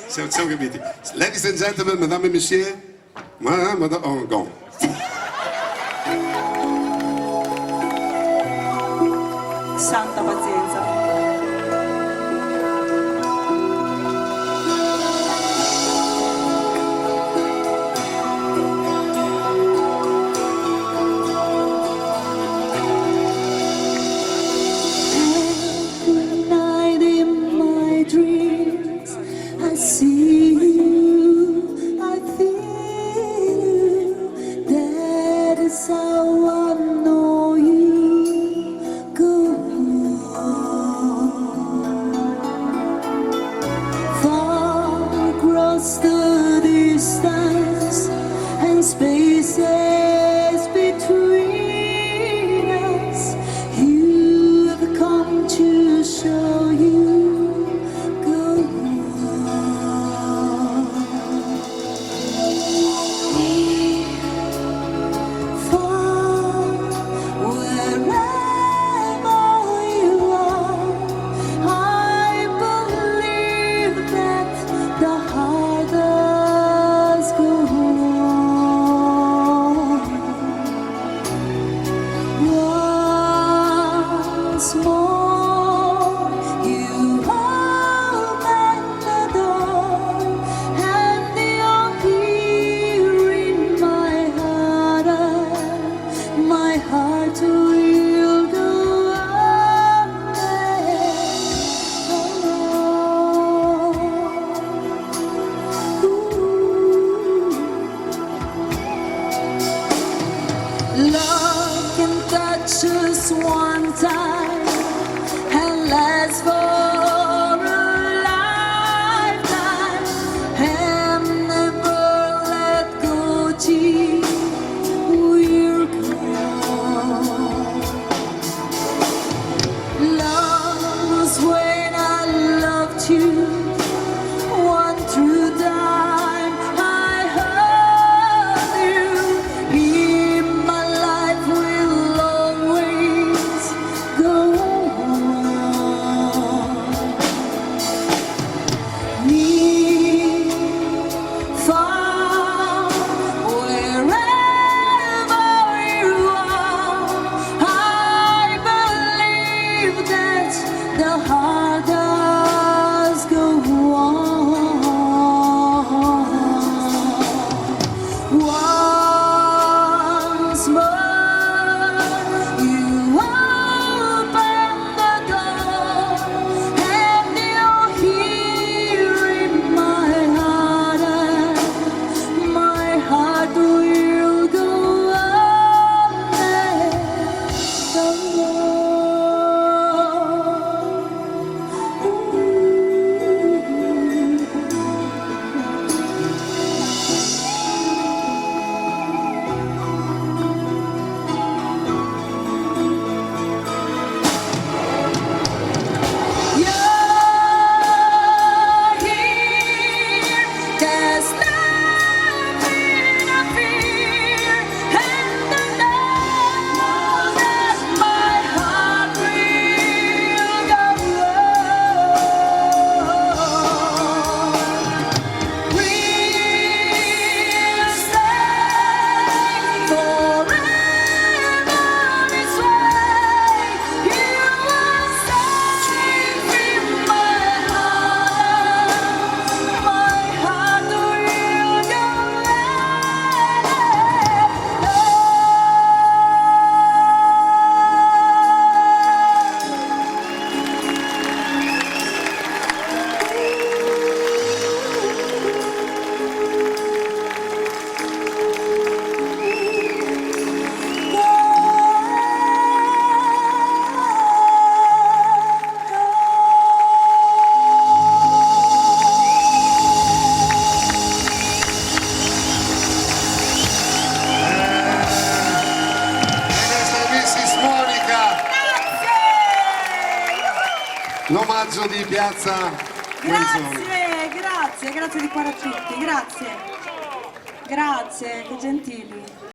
Siamo capiti. Ladies and gentlemen, madame et monsieur, madame, oh, go. Santa pazienza. See you, I feel you, that is how I know you. Go on, far across the distance and spaces between us, you have come to show you. Love can touch us one time and last for a lifetime and never let go till we're gone. Love was when I loved you, one true time I heard you. The heart does go on. Once more, you open the door, and you're here in my heart, and my heart will go on and on. L'omaggio di Piazza Guenzoni. Grazie di cuore a tutti, grazie, che gentili.